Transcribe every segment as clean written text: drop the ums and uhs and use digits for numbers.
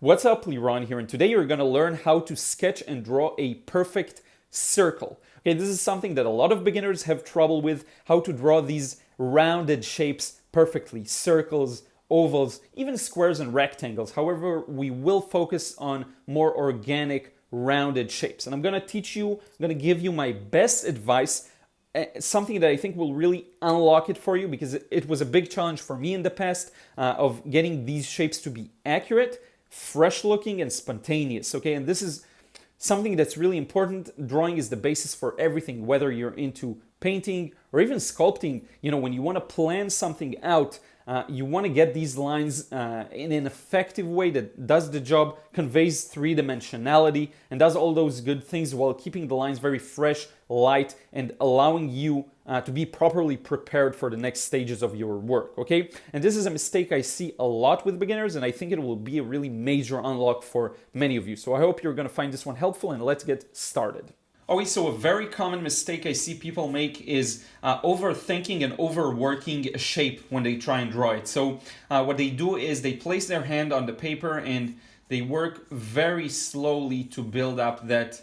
What's up, Liron here, and today you're going to learn how to sketch and draw a perfect circle. Okay, this is something that a lot of beginners have trouble with, how to draw these rounded shapes perfectly, circles, ovals, even squares and rectangles. However, we will focus on more organic, rounded shapes. And I'm going to give you my best advice, something that I think will really unlock it for you, because it was a big challenge for me in the past of getting these shapes to be accurate, fresh looking, and spontaneous. Okay, and this is something that's really important. Drawing is the basis for everything, whether you're into painting or even sculpting. You know, when you want to plan something out, you want to get these lines in an effective way that does the job, conveys three-dimensionality, and does all those good things while keeping the lines very fresh, light, and allowing you to be properly prepared for the next stages of your work, okay? And this is a mistake I see a lot with beginners, and I think it will be a really major unlock for many of you. So I hope you're going to find this one helpful, and let's get started. Okay, so a very common mistake I see people make is overthinking and overworking a shape when they try and draw it. So what they do is they place their hand on the paper and they work very slowly to build up that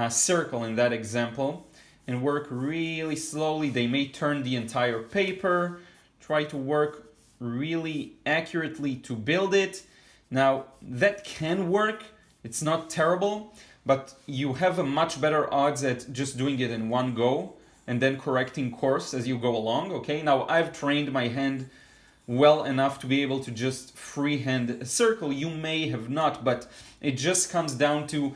circle in that example, and work really slowly. They may turn the entire paper, try to work really accurately to build it. Now, that can work. It's not terrible, but you have a much better odds at just doing it in one go and then correcting course as you go along, okay? Now, I've trained my hand well enough to be able to just freehand a circle. You may have not, but it just comes down to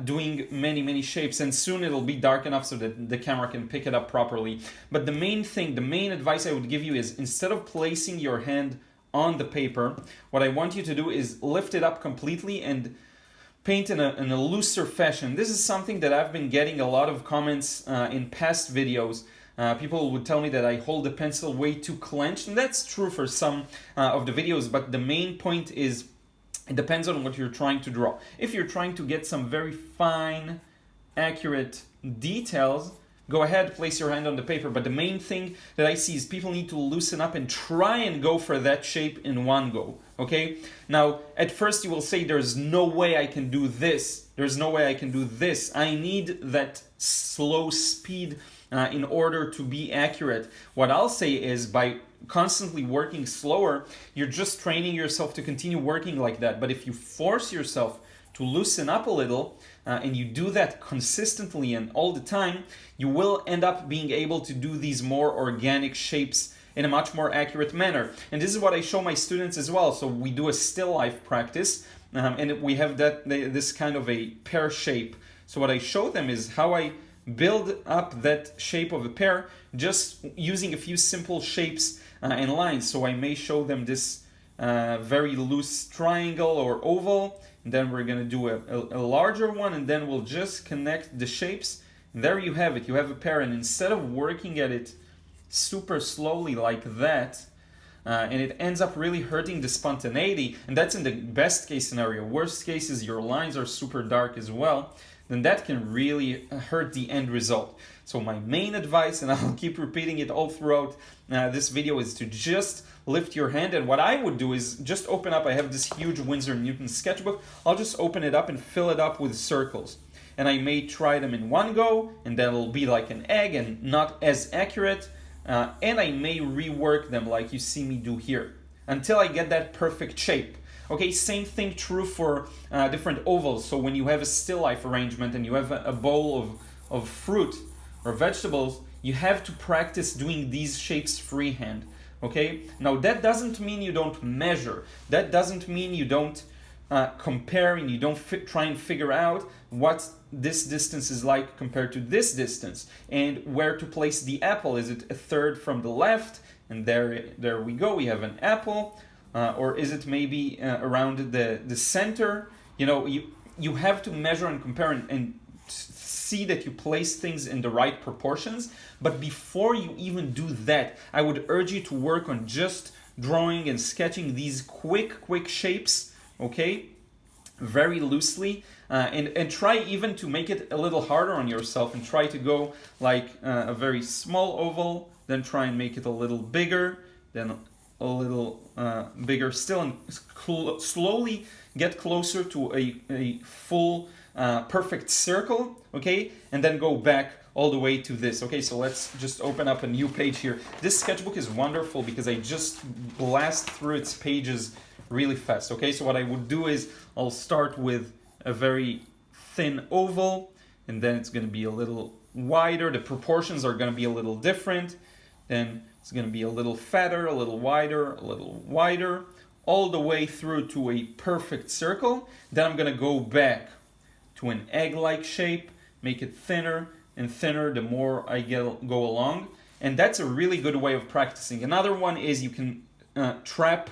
doing many shapes, and soon it'll be dark enough so that the camera can pick it up properly. But the main advice I would give you is, instead of placing your hand on the paper, what I want you to do is lift it up completely and paint in a looser fashion. This is something that I've been getting a lot of comments in past videos. People would tell me that I hold the pencil way too clenched, and that's true for some of the videos, but the main point is it depends on what you're trying to draw. If you're trying to get some very fine, accurate details, go ahead, place your hand on the paper. But the main thing that I see is people need to loosen up and try and go for that shape in one go, okay? Now, at first you will say, there's no way I can do this. There's no way I can do this. I need that slow speed in order to be accurate. What I'll say is, by constantly working slower, you're just training yourself to continue working like that. But if you force yourself to loosen up a little, and you do that consistently and all the time, you will end up being able to do these more organic shapes in a much more accurate manner. And this is what I show my students as well. So we do a still life practice, and we have this kind of a pear shape. So what I show them is how I build up that shape of a pear just using a few simple shapes and lines. So I may show them this very loose triangle or oval, and then we're going to do a larger one, and then we'll just connect the shapes. And there you have it. You have a pear, and instead of working at it super slowly like that, and it ends up really hurting the spontaneity, and that's in the best case scenario. Worst case is your lines are super dark as well, then that can really hurt the end result. So my main advice, and I'll keep repeating it all throughout this video, is to just lift your hand. And what I would do is just open up, I have this huge Winsor Newton sketchbook, I'll just open it up and fill it up with circles. And I may try them in one go, and then it'll be like an egg and not as accurate, and I may rework them like you see me do here, until I get that perfect shape. Okay, same thing true for different ovals. So when you have a still life arrangement and you have a bowl of fruit or vegetables, you have to practice doing these shapes freehand. Okay, now that doesn't mean you don't measure. That doesn't mean you don't compare and you don't try and figure out what this distance is like compared to this distance, and where to place the apple. Is it a third from the left? And there we go, we have an apple. Or is it maybe around the center? You know, you have to measure and compare and see that you place things in the right proportions. But before you even do that, I would urge you to work on just drawing and sketching these quick shapes, okay? Very loosely, and try even to make it a little harder on yourself, and try to go like a very small oval, then try and make it a little bigger, then a little bigger still, and slowly get closer to a full perfect circle, okay? And then go back all the way to this. Okay, so let's just open up a new page here. This sketchbook is wonderful because I just blast through its pages really fast. Okay, so what I would do is I'll start with a very thin oval, and then it's going to be a little wider. The proportions are going to be a little different. Then it's going to be a little fatter, a little wider, all the way through to a perfect circle. Then I'm going to go back to an egg-like shape, make it thinner and thinner the more I go along. And that's a really good way of practicing. Another one is you can trap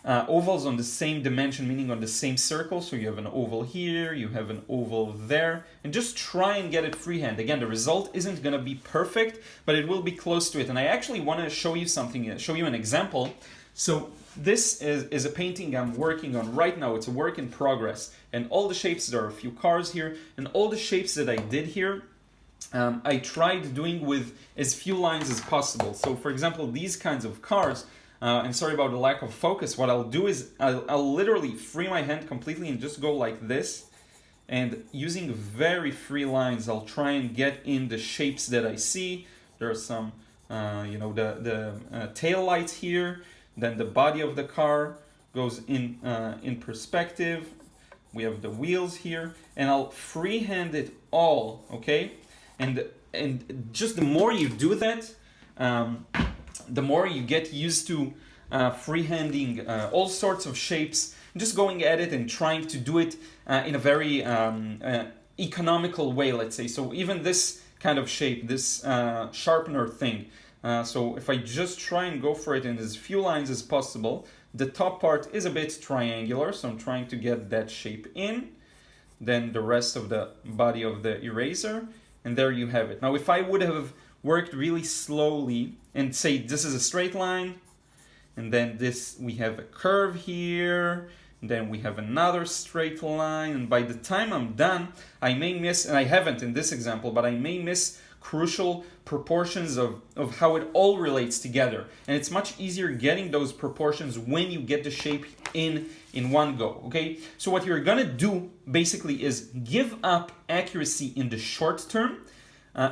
ovals on the same dimension, meaning on the same circle. So you have an oval here, you have an oval there, and just try and get it freehand. Again, the result isn't going to be perfect, but it will be close to it. And I actually want to show you something, show you an example. So this is a painting I'm working on right now. It's a work in progress. And all the shapes, there are a few cars here, and all the shapes that I did here, I tried doing with as few lines as possible. So for example, these kinds of cars, and sorry about the lack of focus, what I'll do is I'll literally free my hand completely and just go like this. And using very free lines, I'll try and get in the shapes that I see. There are some, the tail lights here. Then the body of the car goes in perspective. We have the wheels here, and I'll freehand it all, okay? And just the more you do that, the more you get used to freehanding all sorts of shapes, just going at it and trying to do it in a very economical way, let's say. So even this kind of shape, this sharpener thing, so if I just try and go for it in as few lines as possible, the top part is a bit triangular, so I'm trying to get that shape in, then the rest of the body of the eraser, and there you have it. Now if I would have worked really slowly and say this is a straight line, and then this, we have a curve here, and then we have another straight line, and by the time I'm done, I may miss, and I haven't in this example, but I may miss crucial proportions of how it all relates together. And it's much easier getting those proportions when you get the shape in one go, okay? So what you're gonna do basically is give up accuracy in the short term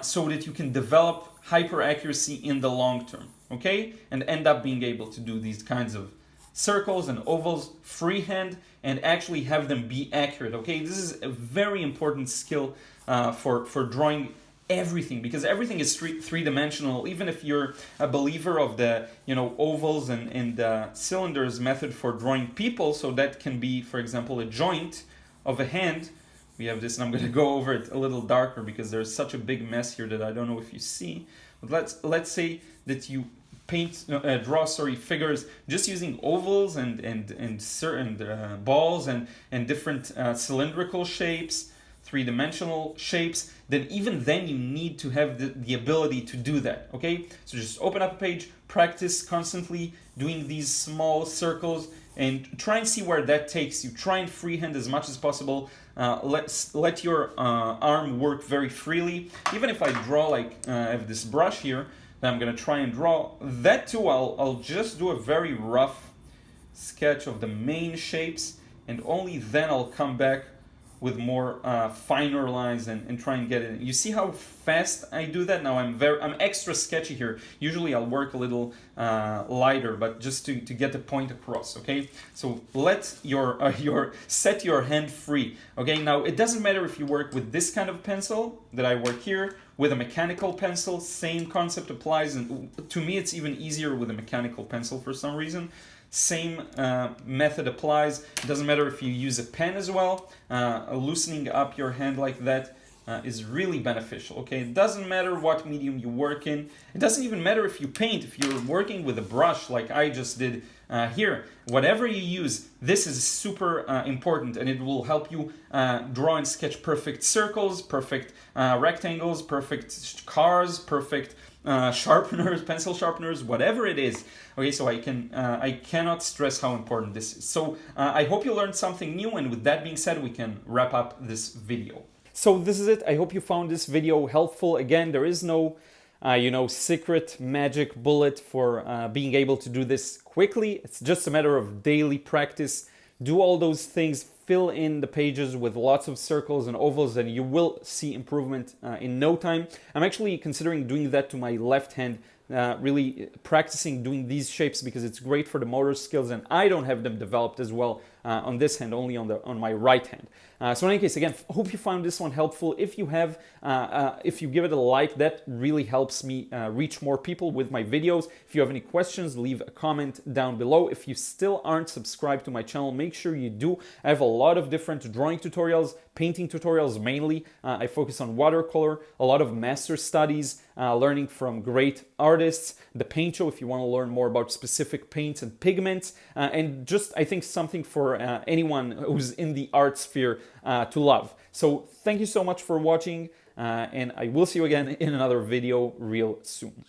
so that you can develop hyper accuracy in the long term, okay? And end up being able to do these kinds of circles and ovals freehand and actually have them be accurate, okay? This is a very important skill for drawing everything, because everything is three-dimensional. Even if you're a believer of the ovals and cylinders method for drawing people, so that can be, for example, a joint of a hand. We have this, and I'm going to go over it a little darker because there's such a big mess here that I don't know if you see. But let's say that you draw figures just using ovals and certain balls and different cylindrical shapes, three-dimensional shapes. Then even then you need to have the ability to do that, okay? So just open up a page, practice constantly doing these small circles, and try and see where that takes you. Try and freehand as much as possible. Let your arm work very freely. Even if I draw like I have this brush here that I'm gonna try and draw, that too I'll just do a very rough sketch of the main shapes, and only then I'll come back with more finer lines and try and get it. You see how fast I do that? Now I'm extra sketchy here. Usually I'll work a little lighter, but just to get the point across, okay? So let set your hand free, okay? Now it doesn't matter if you work with this kind of pencil that I work here, with a mechanical pencil, same concept applies, and to me it's even easier with a mechanical pencil for some reason. Same method applies. It doesn't matter if you use a pen as well. Loosening up your hand like that is really beneficial, okay? It doesn't matter what medium you work in. It doesn't even matter if you paint. If you're working with a brush like I just did here, whatever you use, this is super important, and it will help you draw and sketch perfect circles, perfect rectangles, perfect cars, perfect sharpeners, pencil sharpeners, whatever it is. Okay, so I cannot stress how important this is. So I hope you learned something new, and with that being said, we can wrap up this video. So this is it. I hope you found this video helpful. Again, there is no secret magic bullet for being able to do this quickly. It's just a matter of daily practice. Do all those things, fill in the pages with lots of circles and ovals, and you will see improvement in no time. I'm actually considering doing that to my left hand, really practicing doing these shapes because it's great for the motor skills, and I don't have them developed as well on this hand, only on my right hand. So in any case, again, hope you found this one helpful. If you have, if you give it a like, that really helps me reach more people with my videos. If you have any questions, leave a comment down below. If you still aren't subscribed to my channel, make sure you do. I have a lot of different drawing tutorials, painting tutorials mainly. I focus on watercolor, a lot of master studies, learning from great artists, the paint show if you want to learn more about specific paints and pigments, and just, I think, something for anyone who's in the art sphere to love. So thank you so much for watching, and I will see you again in another video real soon.